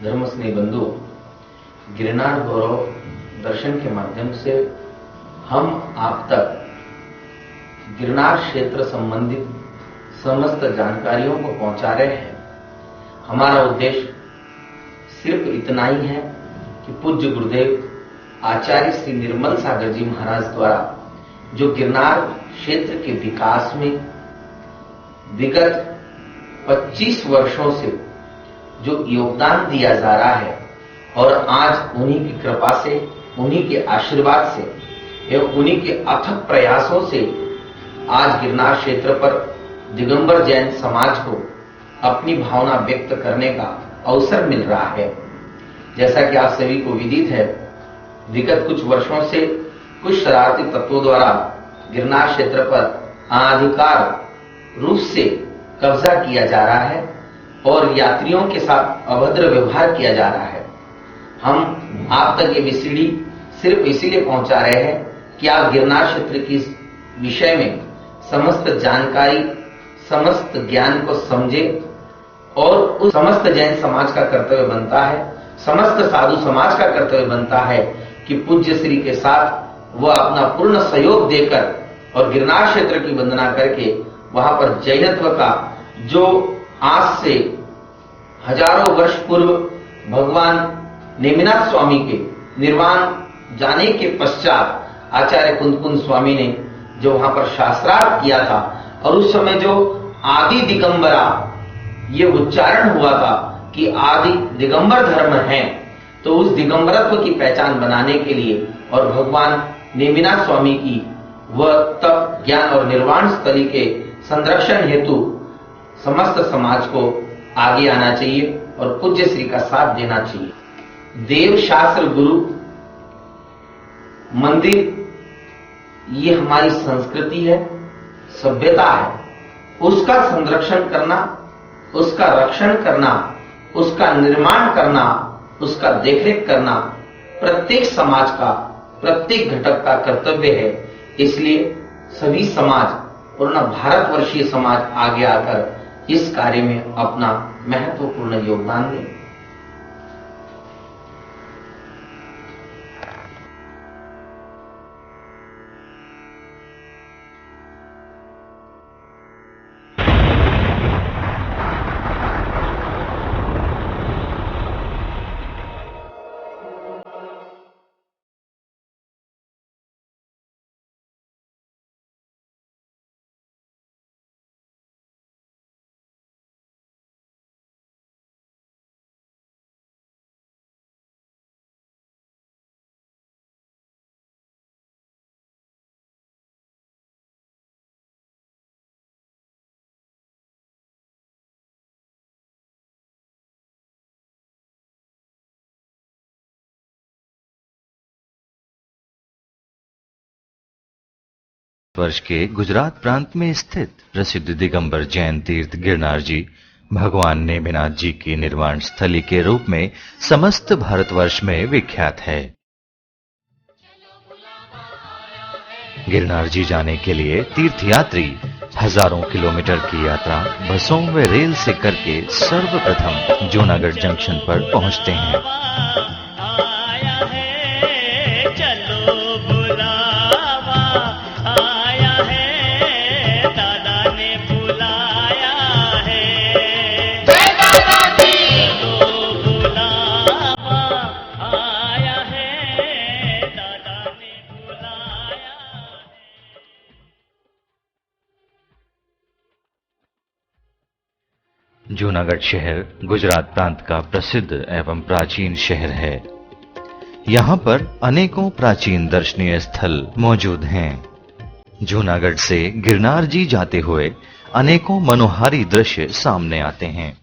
धर्म स्नेही बंधु, गिरनार गौरव दर्शन के माध्यम से हम आप तक गिरनार क्षेत्र संबंधित समस्त जानकारियों को पहुंचा रहे हैं। हमारा उद्देश्य सिर्फ इतना ही है कि पूज्य गुरुदेव आचार्य श्री निर्मल सागर जी महाराज द्वारा जो गिरनार क्षेत्र के विकास में विगत 25 वर्षों से जो योगदान दिया जा रहा है और आज उन्हीं की कृपा से, उन्हीं के आशीर्वाद से एवं उन्हीं के अथक प्रयासों से आज गिरनार क्षेत्र पर दिगंबर जैन समाज को अपनी भावना व्यक्त करने का अवसर मिल रहा है। जैसा कि आप सभी को विदित है, विगत कुछ वर्षों से कुछ शरारती तत्वों द्वारा गिरनार क्षेत्र पर अनाधिकार रूप से कब्जा किया जा रहा है और यात्रियों के साथ अभद्र व्यवहार किया जा रहा है। हम आप तक ये विसीडी सिर्फ इसीलिए पहुंचा रहे हैं कि आप गिरनार क्षेत्र की विषय में समस्त जानकारी, समस्त ज्ञान को समझे और उस समस्त जैन समाज का कर्तव्य बनता है, समस्त साधु समाज का कर्तव्य बनता है कि पूज्य श्री के साथ वह अपना पूर्ण सहयोग देकर और गिरनार क्षेत्र की वंदना करके वहां पर जैनत्व का जो आज से हजारों वर्ष पूर्व भगवान नेमिनाथ स्वामी के निर्वाण जाने के पश्चात आचार्य कुंदकुंद स्वामी ने जो वहां पर शास्त्रार्थ किया था और उस समय जो आदि दिगंबरा ये उच्चारण हुआ था कि आदि दिगंबर धर्म है, तो उस दिगंबरत्व की पहचान बनाने के लिए और भगवान नेमिनाथ स्वामी की वह तप, ज्ञान और निर्वाण स्थली के संरक्षण हेतु समस्त समाज को आगे आना चाहिए और पूज्य श्री का साथ देना चाहिए। देव शास्त्र गुरु मंदिर ये हमारी संस्कृति है, सभ्यता है। उसका संरक्षण करना, उसका रक्षण करना, उसका निर्माण करना, उसका देखरेख करना प्रत्येक समाज का, प्रत्येक घटक का कर्तव्य है। इसलिए सभी समाज, पूर्ण भारतवर्षीय समाज आगे आकर इस कार्य में अपना महत्वपूर्ण योगदान दें। वर्ष के गुजरात प्रांत में स्थित प्रसिद्ध दिगंबर जैन तीर्थ गिरनार जी भगवान नेमिनाथ जी की निर्वाण स्थली के रूप में समस्त भारतवर्ष में विख्यात है। गिरनार जी जाने के लिए तीर्थयात्री हजारों किलोमीटर की यात्रा बसों व रेल से करके सर्वप्रथम जूनागढ़ जंक्शन पर पहुंचते हैं। जूनागढ़ शहर गुजरात प्रांत का प्रसिद्ध एवं प्राचीन शहर है। यहाँ पर अनेकों प्राचीन दर्शनीय स्थल मौजूद हैं। जूनागढ़ से गिरनार जी जाते हुए अनेकों मनोहारी दृश्य सामने आते हैं।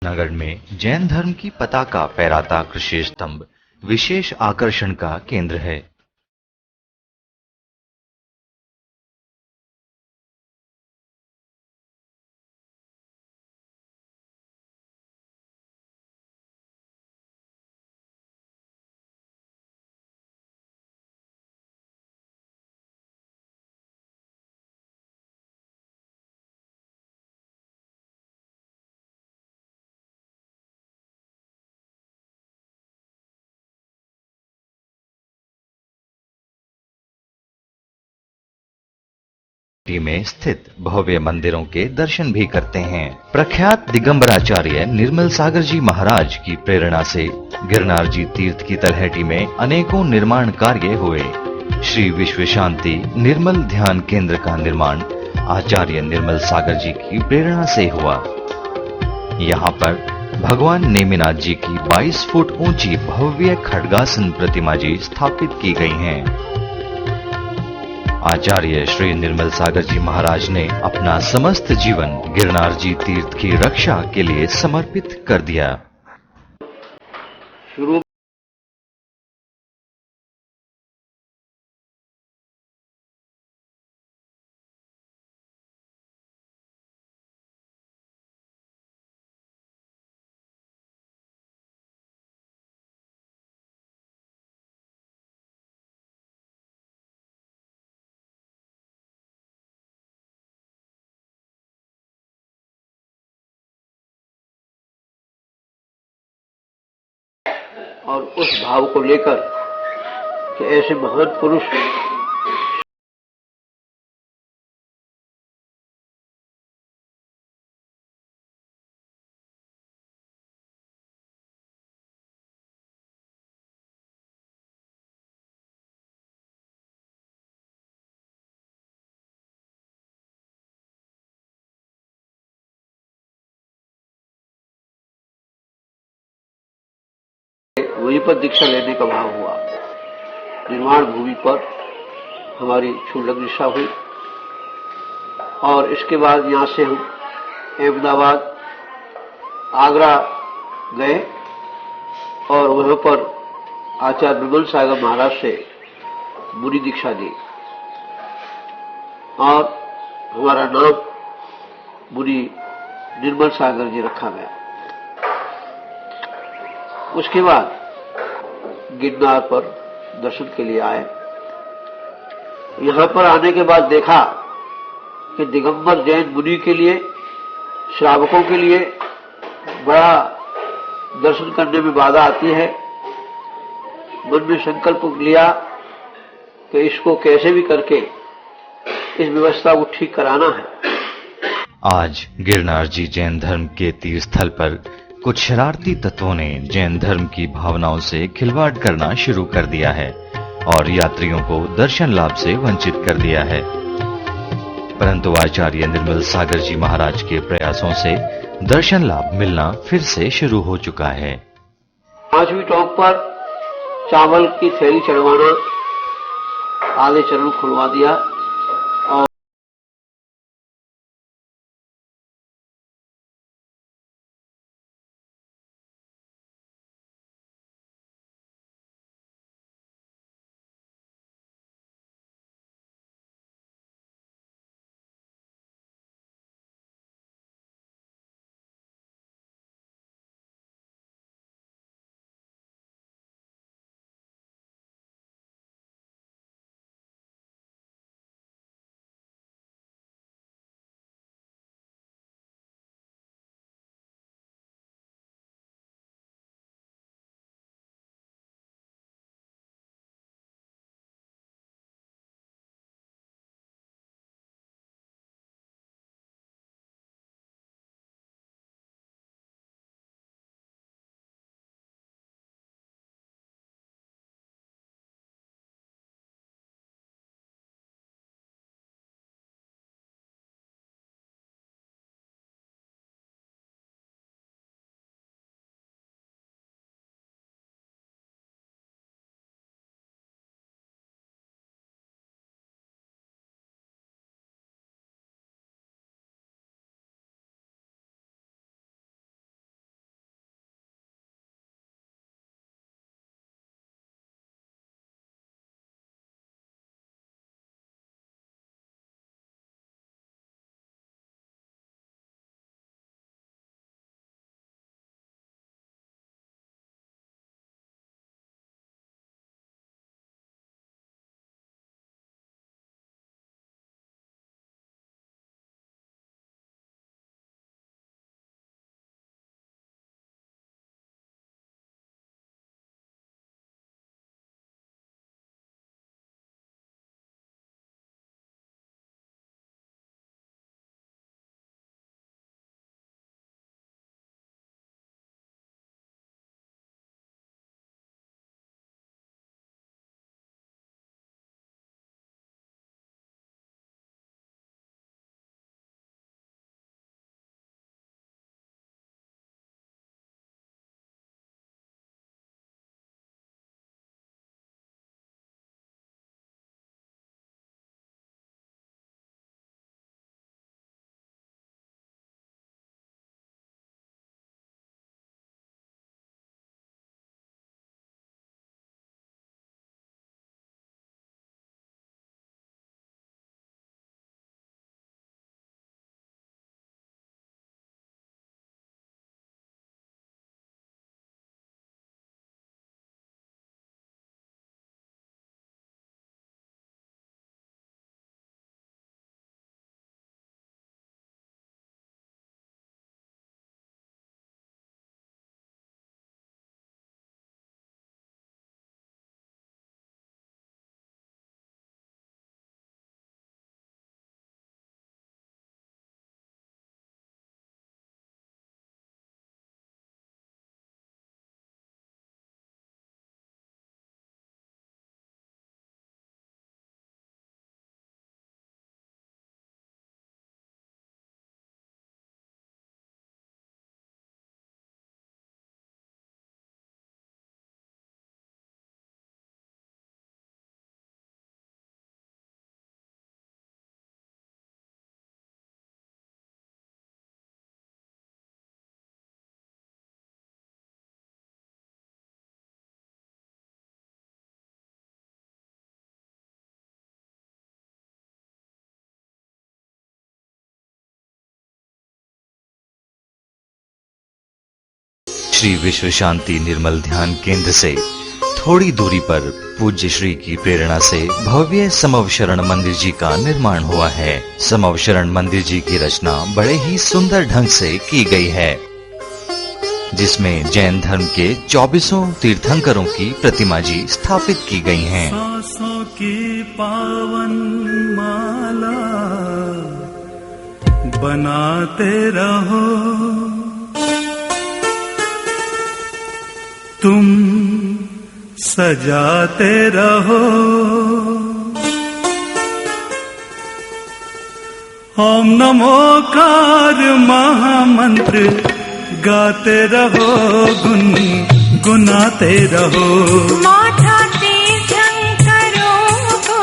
नगर में जैन धर्म की पताका फहराता कृषि स्तंभ विशेष आकर्षण का केंद्र है। में स्थित भव्य मंदिरों के दर्शन भी करते हैं। प्रख्यात दिगंबराचार्य निर्मल सागर जी महाराज की प्रेरणा से गिरनार जी तीर्थ की तलहटी में अनेकों निर्माण कार्य हुए। श्री विश्व शांति निर्मल ध्यान केंद्र का निर्माण आचार्य निर्मल सागर जी की प्रेरणा से हुआ। यहाँ पर भगवान नेमिनाथ जी की 22 फुट ऊंची भव्य खड्गासन प्रतिमा जी स्थापित की गई हैं। आचार्य श्री निर्मल सागर जी महाराज ने अपना समस्त जीवन गिरनार जी तीर्थ की रक्षा के लिए समर्पित कर दिया। शुरू और उस भाव को लेकर कि ऐसे महान पुरुष वहीं पर दीक्षा लेने का भाव हुआ। निर्माण भूमि पर हमारी क्षुल्लक दीक्षा हुई और इसके बाद यहाँ से हम अहमदाबाद, आगरा गए और वहां पर आचार्य निर्मल सागर महाराज से मुनि दीक्षा ली और हमारा नाम मुनि निर्मल सागर जी रखा गया। उसके बाद गिरनार पर दर्शन के लिए आए। यहां पर आने के बाद देखा कि दिगंबर जैन मुनि के लिए, श्रावकों के लिए बड़ा दर्शन करने में बाधा आती है। मन में संकल्प लिया कि इसको कैसे भी करके इस व्यवस्था को ठीक कराना है। आज गिरनार जी जैन धर्म के तीर्थ स्थल पर कुछ शरारती तत्वों ने जैन धर्म की भावनाओं से खिलवाड़ करना शुरू कर दिया है और यात्रियों को दर्शन लाभ से वंचित कर दिया है। परंतु आचार्य निर्मल सागर जी महाराज के प्रयासों से दर्शन लाभ मिलना फिर से शुरू हो चुका है। 5वीं टॉप पर चावल की थैली चढ़वाना, आधे चरण खुलवा दिया श्री विश्व शांति निर्मल ध्यान केंद्र से थोड़ी दूरी पर पूज्य श्री की प्रेरणा से भव्य समवशरण मंदिर जी का निर्माण हुआ है। समवशरण मंदिर जी की रचना बड़े ही सुंदर ढंग से की गई है, जिसमें जैन धर्म के 24 तीर्थंकरों की प्रतिमा जी स्थापित की गई हैं। सांसों की पावन माला बनाते रहो तुम, सजाते रहो। ओम नमोकार महामंत्र गाते रहो, गुनगुनाते रहो। माथा तीर्थंकरों को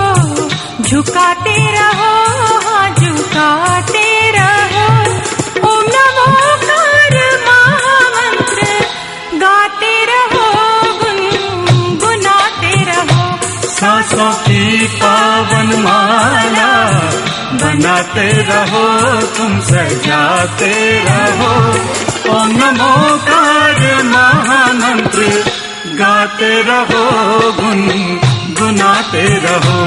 झुकाते रहो, झुकाते रहो। ओम नमोकार महामंत्र गाते रहो, गुनगुनाते रहो। सांसों की पावन माला बनाते रहो तुम, सजाते रहो। ओम नमोकार महामंत्र गाते रहो, गुनगुनाते रहो।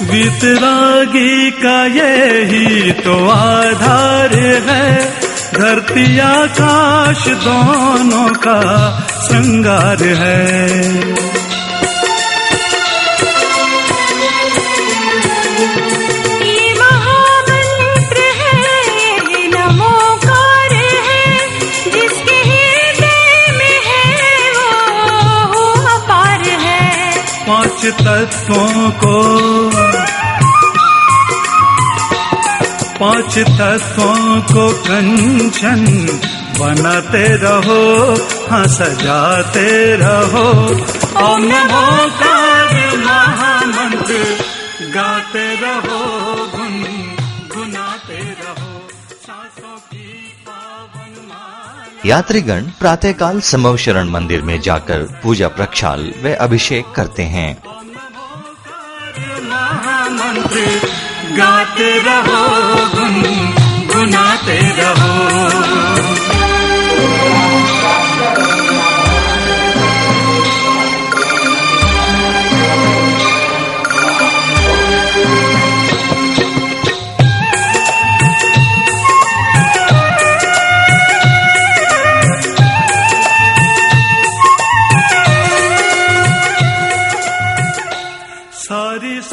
वितरागी का यही तो आधार है, धरती आकाश दोनों का श्रृंगार है। ये महामंत्र है, ये नमोकार है, जिसके हृदय में है वो अपार है। 5 तत्वों को 5 तत्वों को कंचन बनाते रहो, हाँ सजाते रहो। ओम नमोकार महामंत्र गाते रहो, गुनगुनाते रहो। सांसों की पावन माला। यात्रीगण प्रातःकाल समवशरण मंदिर में जाकर पूजा प्रक्षाल व अभिषेक करते हैं। महामंत्र गाते रहो, गुनगुनाते रहो।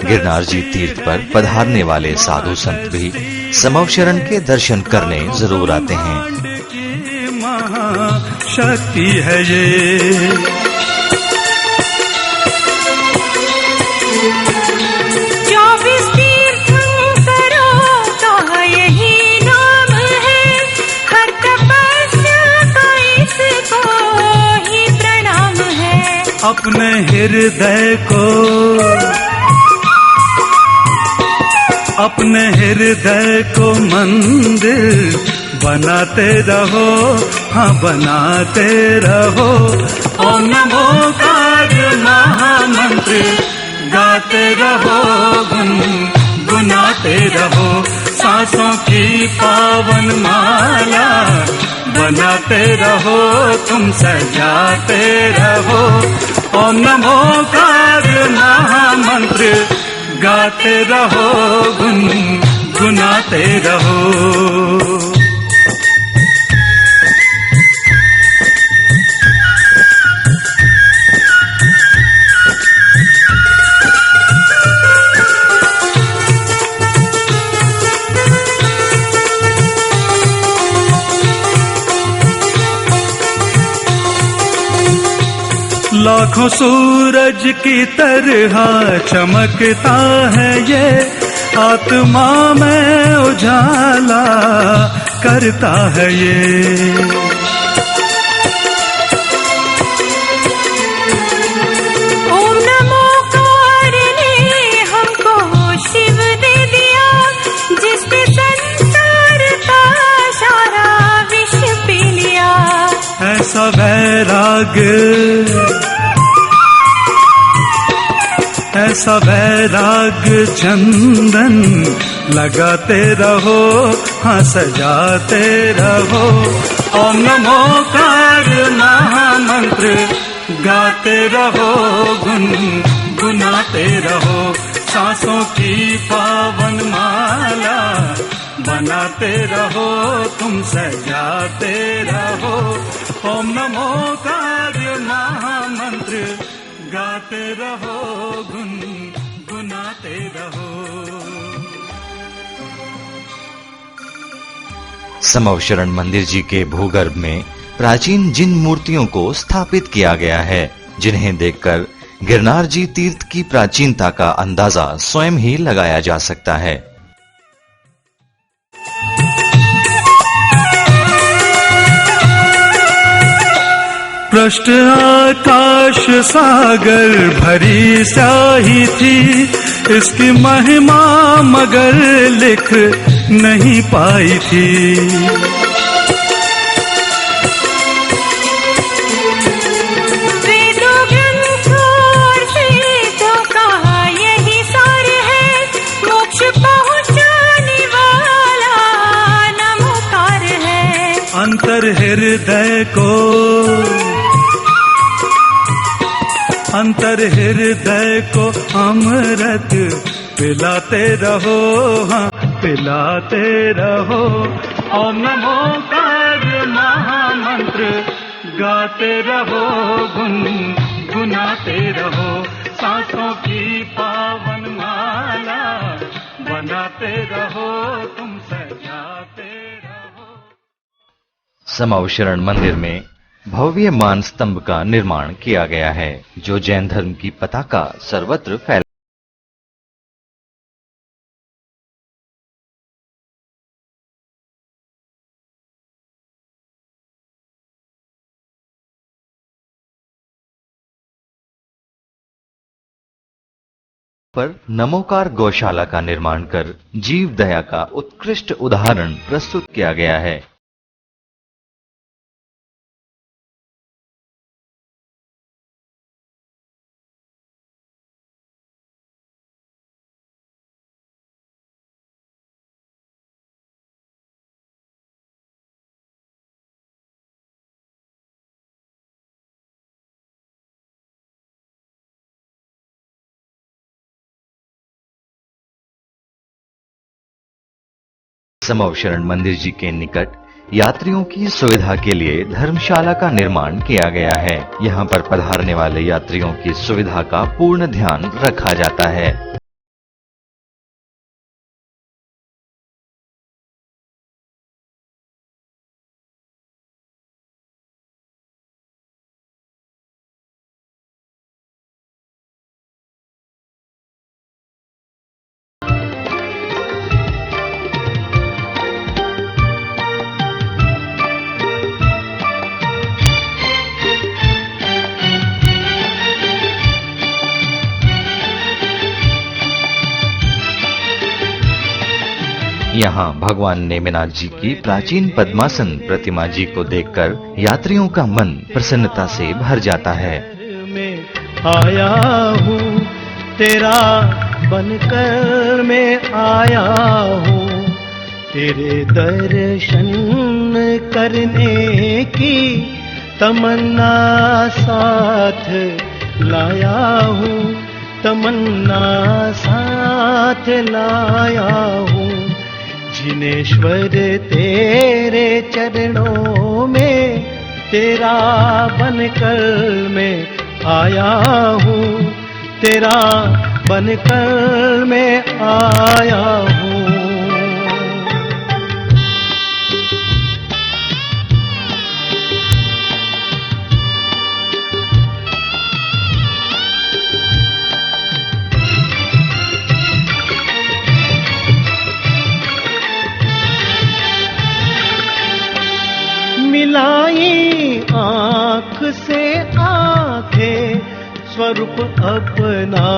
गिरनार जी तीर्थ पर पधारने वाले साधु संत भी समवशरण के दर्शन करने जरूर आते हैं। शक्ति है ये, 24 तीर्थंकरों का यही नाम है, हर तपस्या का इसको ही प्रणाम है। अपने हृदय को मंदिर बनाते रहो, हाँ बनाते रहो। ओम नमोकार महामंत्र गाते रहो, गुनगुनाते रहो। सांसों की पावन माला बनाते रहो तुम, सजाते रहो। ओम नमोकार महामंत्र गाते रहो, गुनगुनाते रहो। लाखों सूरज की तरह चमकता है ये, आत्मा में उजाला करता है ये। ओम नमोकार ने हमको शिव दे दिया, ऐसा वैराग्य चंदन लगाते रहो, हाँ सजाते रहो। ओम नमोकार महामंत्र गाते रहो, गुनगुनाते रहो। सांसों की पावन माला बनाते रहो, तुम सजाते रहो। ओम नमोकार महामंत्र गाते रहो, गुनगुनाते रहो। समवशरण मंदिर जी के भूगर्भ में प्राचीन जिन मूर्तियों को स्थापित किया गया है, जिन्हें देखकर गिरनार जी तीर्थ की प्राचीनता का अंदाजा स्वयं ही लगाया जा सकता है। पृष्ठ आकाश सागर भरी स्याही थी, इसकी महिमा मगर लिख नहीं पाई थी। वेदों ग्रंथों और वेदों का यही सार है, मोक्ष पहुंचाने वाला नमोकार है। अंतर हृदय को अमृत पिलाते रहो, हाँ पिलाते रहो। ओम नमोकार महामंत्र गाते रहो, गुनगुनाते रहो। सांसों की पावन माला बनाते रहो, तुम सजाते रहो। समवशरण मंदिर में भव्य मान स्तंभ का निर्माण किया गया है, जो जैन धर्म की पताका सर्वत्र फैला। पर नमोकार गौशाला का निर्माण कर जीव दया का उत्कृष्ट उदाहरण प्रस्तुत किया गया है। समवशरण मंदिर जी के निकट यात्रियों की सुविधा के लिए धर्मशाला का निर्माण किया गया है। यहाँ पर पधारने वाले यात्रियों की सुविधा का पूर्ण ध्यान रखा जाता है। यहाँ भगवान नेमिनाथ जी की प्राचीन पद्मासन प्रतिमा जी को देखकर यात्रियों का मन प्रसन्नता से भर जाता है। में आया हूँ तेरा बनकर मैं आया हूँ, तेरे दर्शन करने की तमन्ना साथ लाया हूँ, तमन्ना साथ लाया हूँ। जिनेश्वर तेरे चरणों में तेरा बनकर मैं आया हूँ, तेरा बनकर मैं आया हूँ। मिलाई आँख से आंखें स्वरूप अपना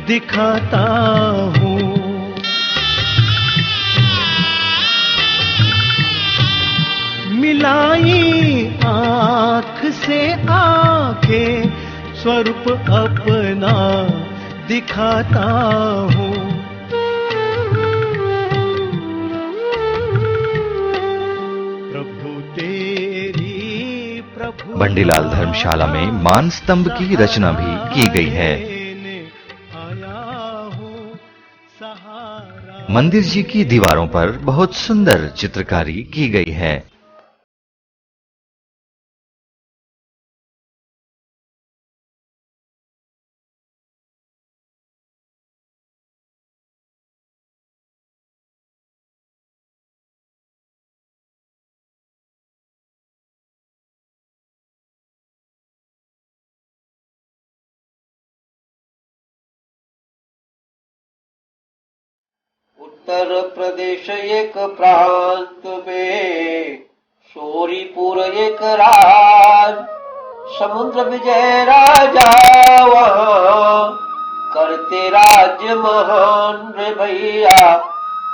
दिखाता हूँ, मिलाई आँख से आंखें स्वरूप अपना दिखाता हूँ। प्रभु तेरी प्रभु बंडीलाल धर्मशाला में मान स्तंभ की रचना भी की गई है। मंदिर जी की दीवारों पर बहुत सुंदर चित्रकारी की गई है। उत्तर प्रदेश एक प्रांत में शोरीपुर एक राज, समुद्र विजय राजा वहाँ करते राज्य महान रे भैया,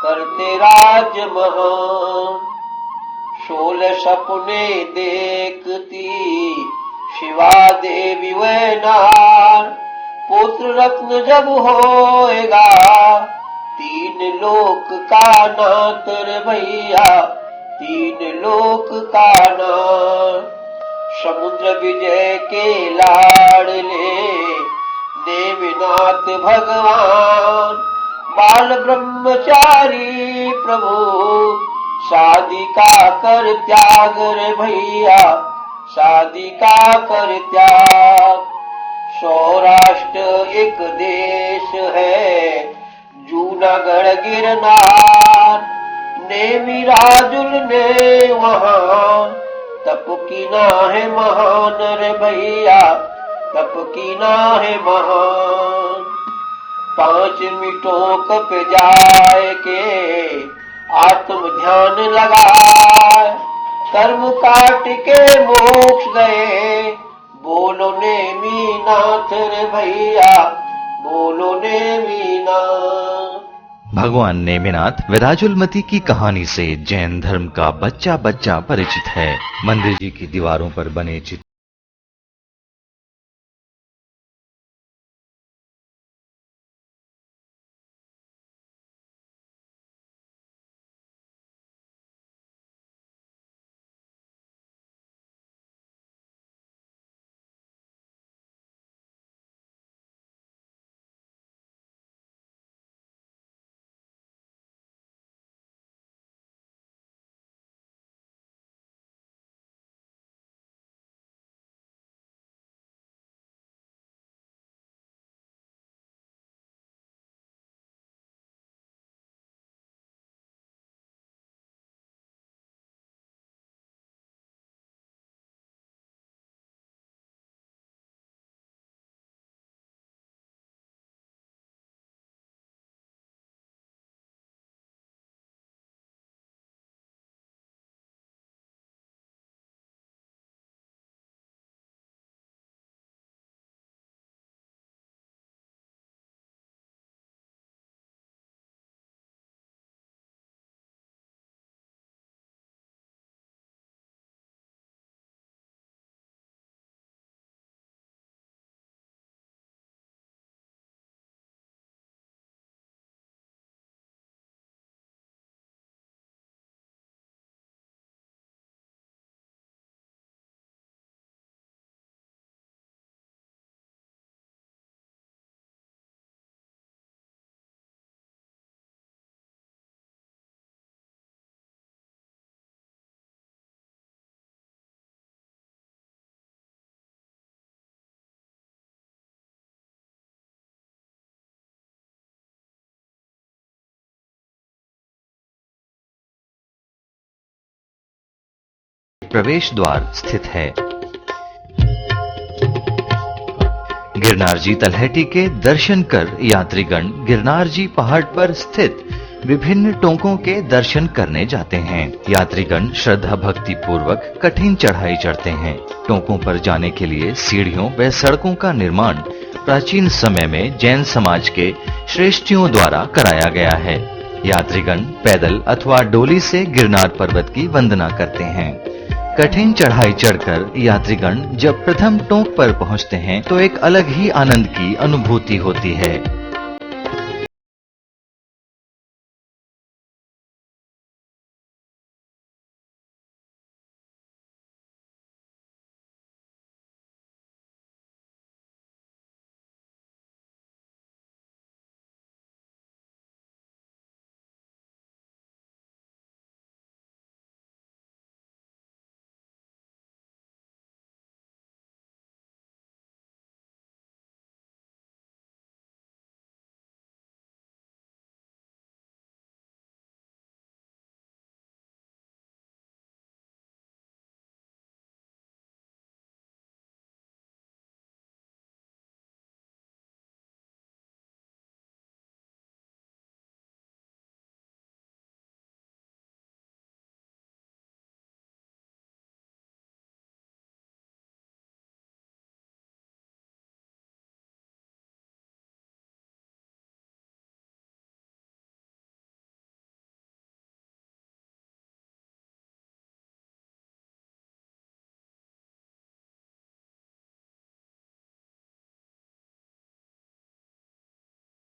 करते राज्य महान। 16 सपने देखती शिवा देवी वैनार, पुत्र रत्न जब होएगा 3 लोक का नाथ रे भैया, 3 लोक का नाथ। समुद्र विजय के लाडले नेमिनाथ भगवान, बाल ब्रह्मचारी प्रभु शादी का कर त्याग रे भैया, शादी का कर त्याग। सौराष्ट्र एक देश है जूनागढ़ गिरनार, नेमी राजुल ने वहाँ तप कीना है महान रे भैया, तप कीना है महान। 5 मिनटों पे जाए के आत्म ध्यान लगाए, कर्म काट के मोक्ष गए, बोलो नेमी नाथ रे भैया, बोलो नेमीनाथ। भगवान नेमिनाथ विराजुलमती की कहानी से जैन धर्म का बच्चा बच्चा परिचित है। मंदिर जी की दीवारों पर बने चित्र प्रवेश द्वार स्थित है। गिरनार जी तलहटी के दर्शन कर यात्रीगण गिरनार जी पहाड़ पर स्थित विभिन्न टोंकों के दर्शन करने जाते हैं। यात्रीगण श्रद्धा भक्ति पूर्वक कठिन चढ़ाई चढ़ते हैं। टोंकों पर जाने के लिए सीढ़ियों व सड़कों का निर्माण प्राचीन समय में जैन समाज के श्रेष्ठियों द्वारा कराया गया है। यात्रीगण पैदल अथवा डोली से गिरनार पर्वत की वंदना करते हैं। कठिन चढ़ाई चढ़कर यात्रीगण जब प्रथम टोंक पर पहुंचते हैं तो एक अलग ही आनंद की अनुभूति होती है।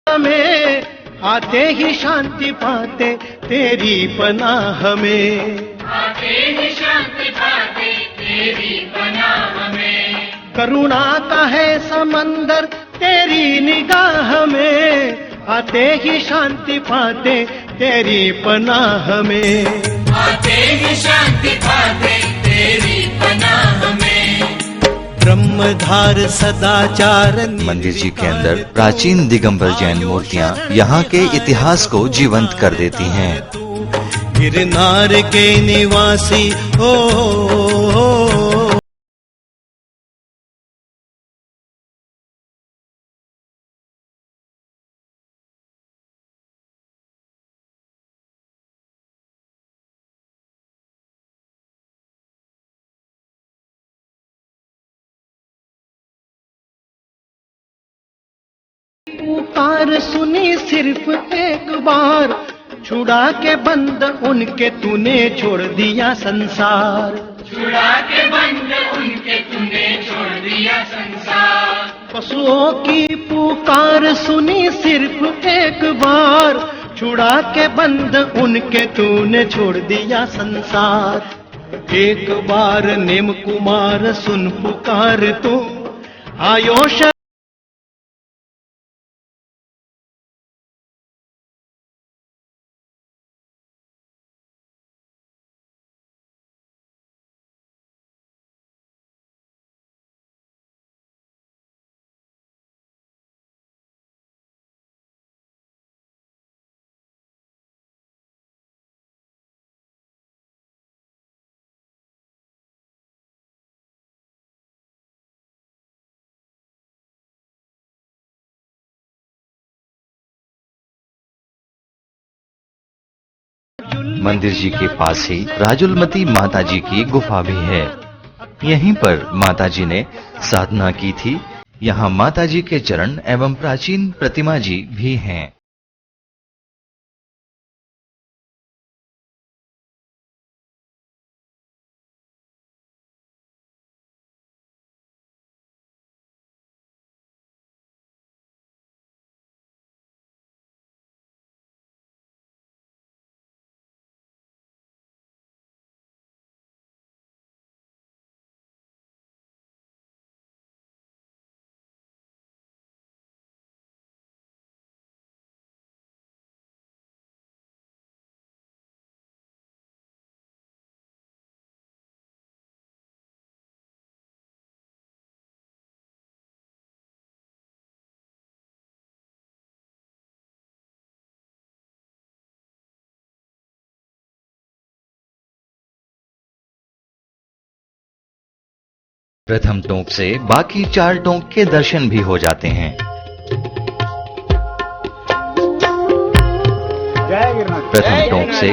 में आते ही शांति पाते तेरी पनाह में, आते ही शांति पाते तेरी पनाह में। करुणा का है समंदर तेरी निगाह में, आते ही शांति पाते तेरी पनाह में, आते ही शांति पाते तेरी पनाह में। ब्रह्मधार सदाचार। मंदिर जी के अंदर प्राचीन दिगंबर जैन मूर्तियां यहाँ के इतिहास को जीवंत कर देती हैं। गिरनार के निवासी हो, पुकार सुनी सिर्फ एक बार, छुड़ा के बंद उनके तूने छोड़ दिया संसार, छुड़ा के बंद उनके तूने छोड़ दिया संसार। पशुओं की पुकार सुनी सिर्फ एक बार, छुड़ा के बंद उनके तूने छोड़ दिया संसार। एक बार नेम कुमार सुन पुकार तू आयोश। मंदिर जी के पास ही राजुलमती माता जी की गुफा भी है। यहीं पर माता जी ने साधना की थी। यहाँ माता जी के चरण एवं प्राचीन प्रतिमा जी भी हैं। प्रथम टोंक से बाकी 4 टोंक के दर्शन भी हो जाते हैं। प्रथम टोंक से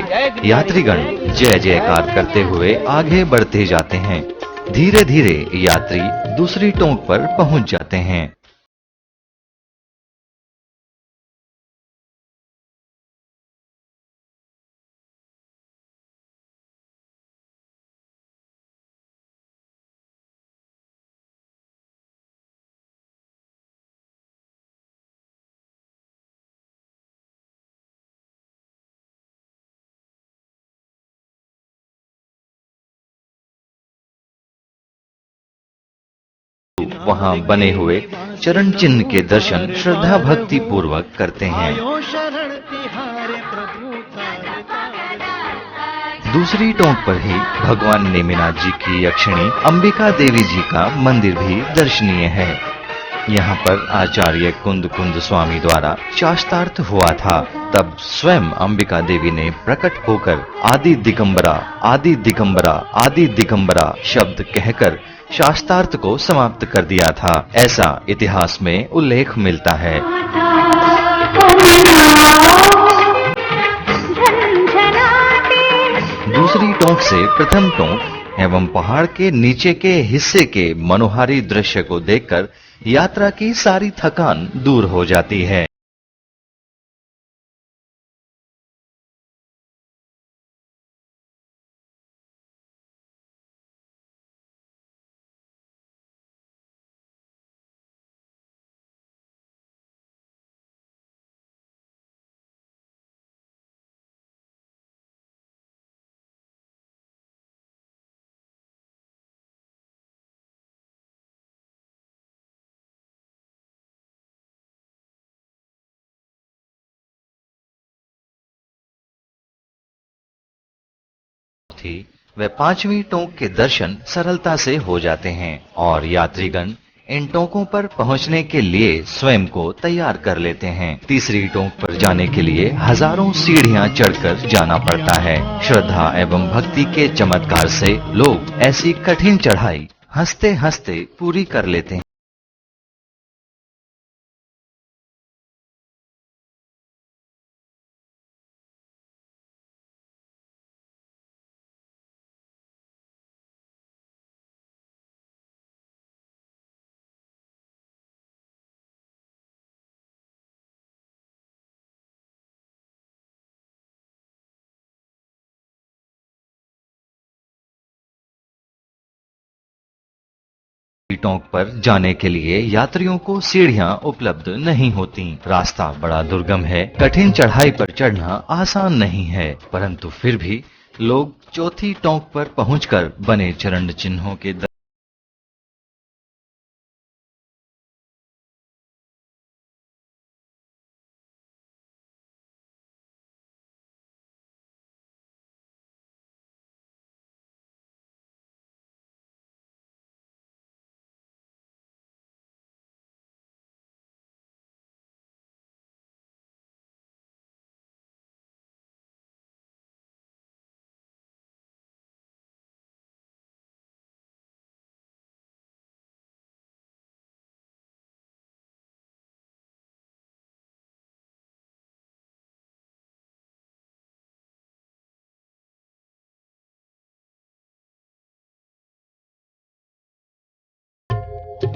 यात्रीगण जय जयकार करते हुए आगे बढ़ते जाते हैं। धीरे धीरे यात्री दूसरी टोंक पर पहुंच जाते हैं। वहां बने हुए चरण चिन्ह के दर्शन श्रद्धा भक्ति पूर्वक करते हैं। आयो शरण तिहारे प्रभु तार तार। दूसरी टोंक पर ही भगवान नेमिनाथ जी की यक्षिणी अंबिका देवी जी का मंदिर भी दर्शनीय है। यहाँ पर आचार्य कुंद कुंद स्वामी द्वारा शास्त्रार्थ हुआ था। तब स्वयं अंबिका देवी ने प्रकट होकर आदि दिगंबरा आदि दिगंबरा आदि दिगंबरा शब्द कहकर शास्त्रार्थ को समाप्त कर दिया था, ऐसा इतिहास में उल्लेख मिलता है। दूसरी टोंक से प्रथम टोंक एवं पहाड़ के नीचे के हिस्से के मनोहारी दृश्य को देखकर यात्रा की सारी थकान दूर हो जाती है। व पांचवी टोंक के दर्शन सरलता से हो जाते हैं और यात्रीगण इन टोंकों पर पहुंचने के लिए स्वयं को तैयार कर लेते हैं। तीसरी टोंक पर जाने के लिए हजारों सीढ़ियां चढ़कर जाना पड़ता है। श्रद्धा एवं भक्ति के चमत्कार से लोग ऐसी कठिन चढ़ाई हंसते हंसते पूरी कर लेते हैं। टोंक पर जाने के लिए यात्रियों को सीढ़ियां उपलब्ध नहीं होती। रास्ता बड़ा दुर्गम है। कठिन चढ़ाई पर चढ़ना आसान नहीं है, परंतु फिर भी लोग चौथी टोंक पर पहुंचकर बने चरण चिन्हों के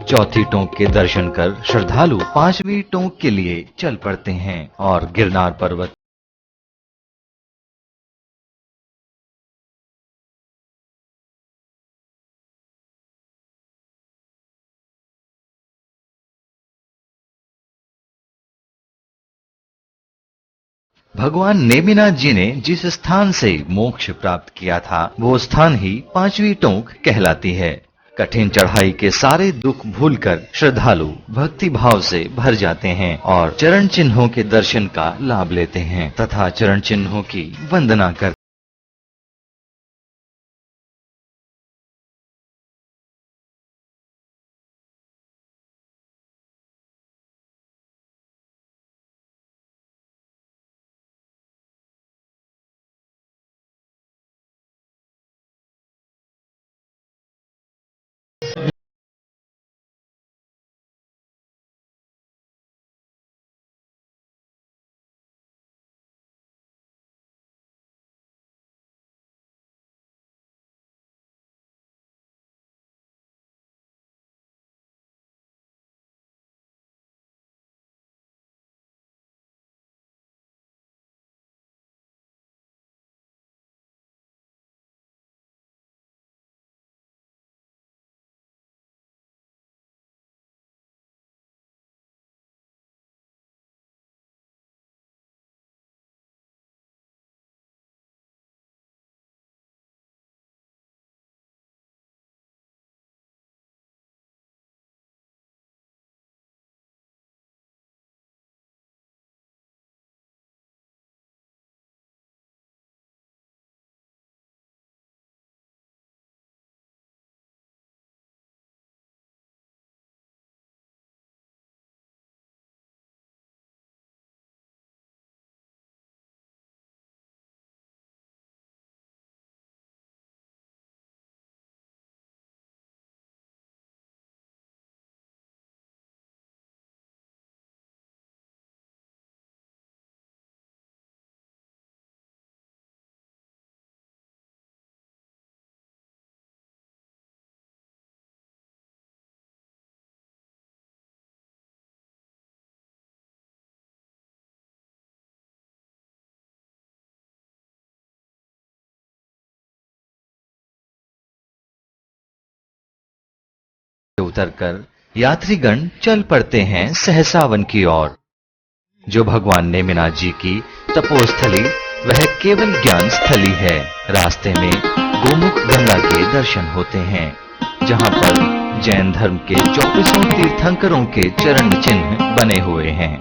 चौथी टोंक के दर्शन कर श्रद्धालु पांचवी टोंक के लिए चल पड़ते हैं और गिरनार पर्वत भगवान नेमिनाथ जी ने जिस स्थान से मोक्ष प्राप्त किया था वो स्थान ही पांचवी टोंक कहलाती है। कठिन चढ़ाई के सारे दुख भूलकर श्रद्धालु भक्ति भाव से भर जाते हैं और चरण चिन्हों के दर्शन का लाभ लेते हैं तथा चरण चिन्हों की वंदना करते हैं। उतरकर यात्रीगण चल पड़ते हैं सहसावन की ओर। जो भगवान नेमिनाथ जी की तपोस्थली वह केवल ज्ञान स्थली है। रास्ते में गोमुख गंगा के दर्शन होते हैं, जहां पर जैन धर्म के 24 तीर्थंकरों के चरण चिन्ह बने हुए हैं।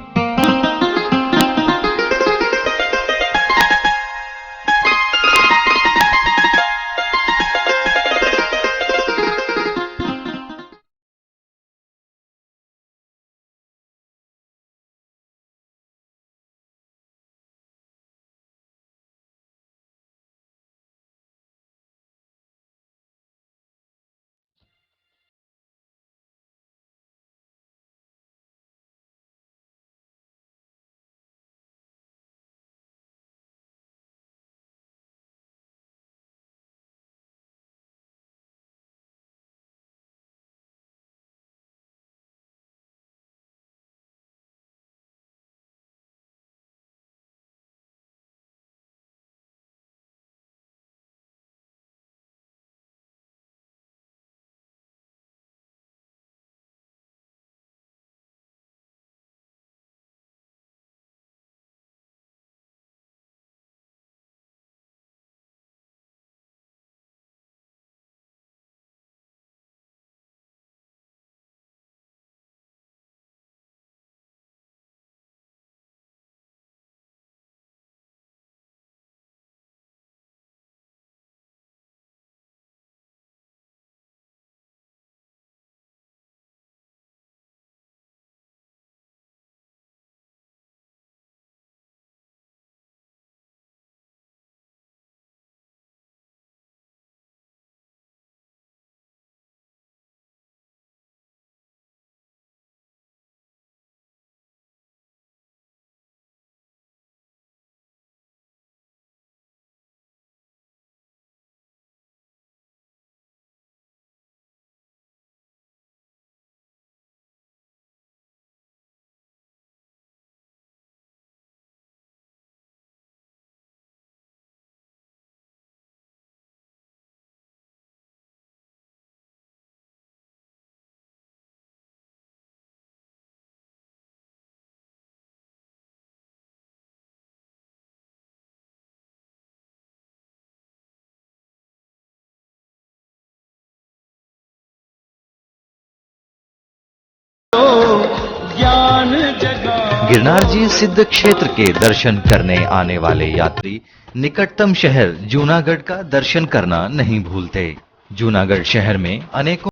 गिरनार जी सिद्ध क्षेत्र के दर्शन करने आने वाले यात्री निकटतम शहर जूनागढ़ का दर्शन करना नहीं भूलते। जूनागढ़ शहर में अनेकों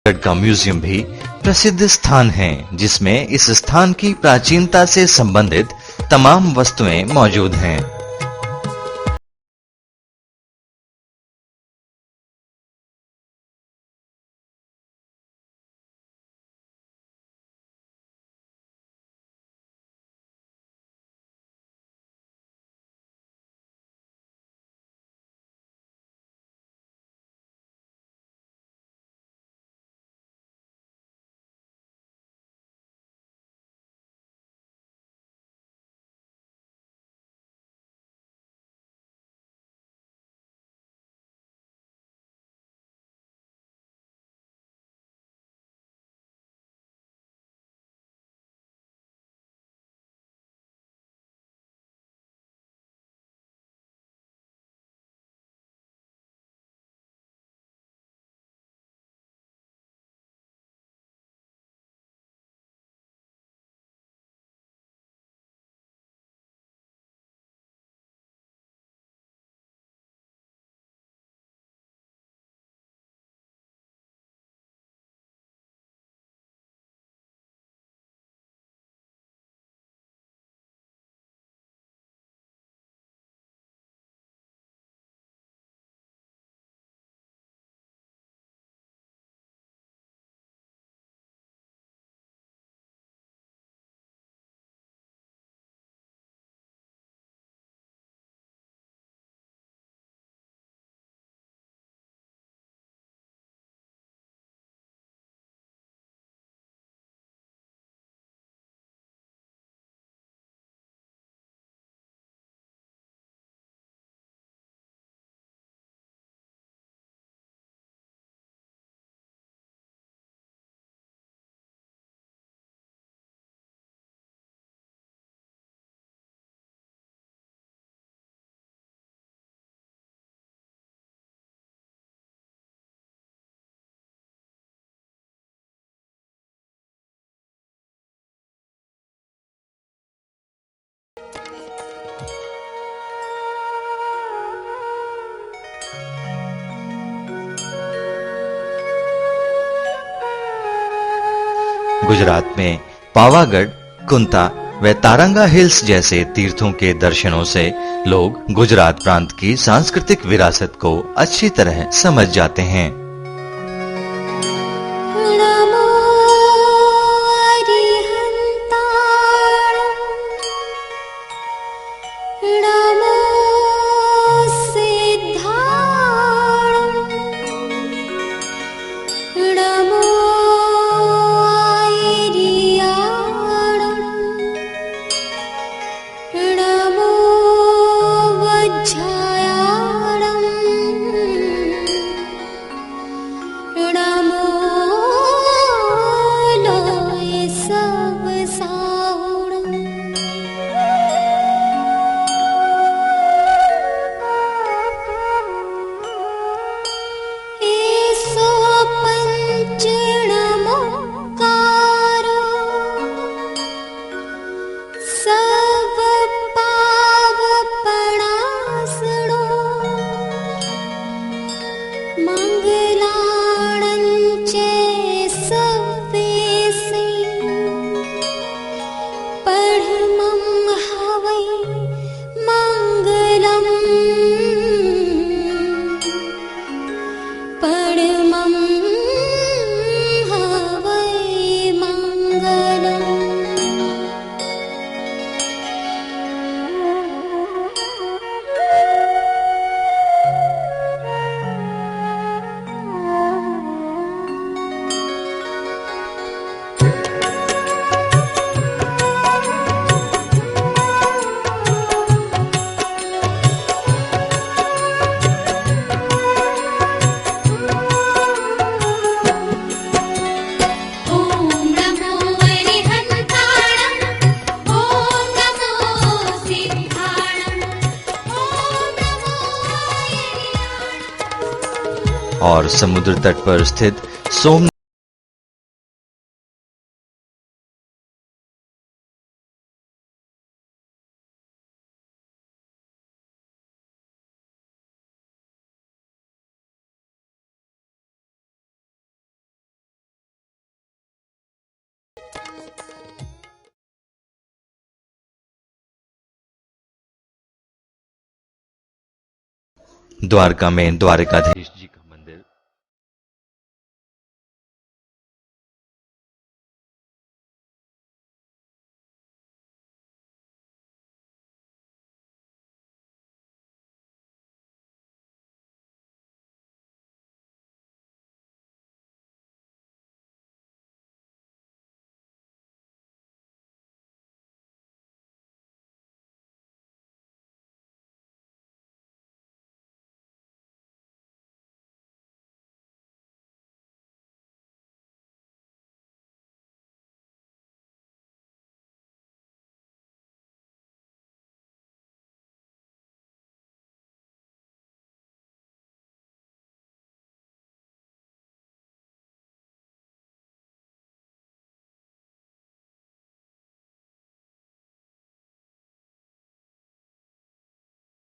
पावागढ़ का म्यूजियम भी प्रसिद्ध स्थान है, जिसमें इस स्थान की प्राचीनता से संबंधित तमाम वस्तुएं मौजूद हैं। गुजरात में पावागढ़, कुंता व तारंगा हिल्स जैसे तीर्थों के दर्शनों से लोग गुजरात प्रांत की सांस्कृतिक विरासत को अच्छी तरह समझ जाते हैं। और समुद्र तट पर स्थित सोमनाथ द्वारका में द्वारकाधीश जी का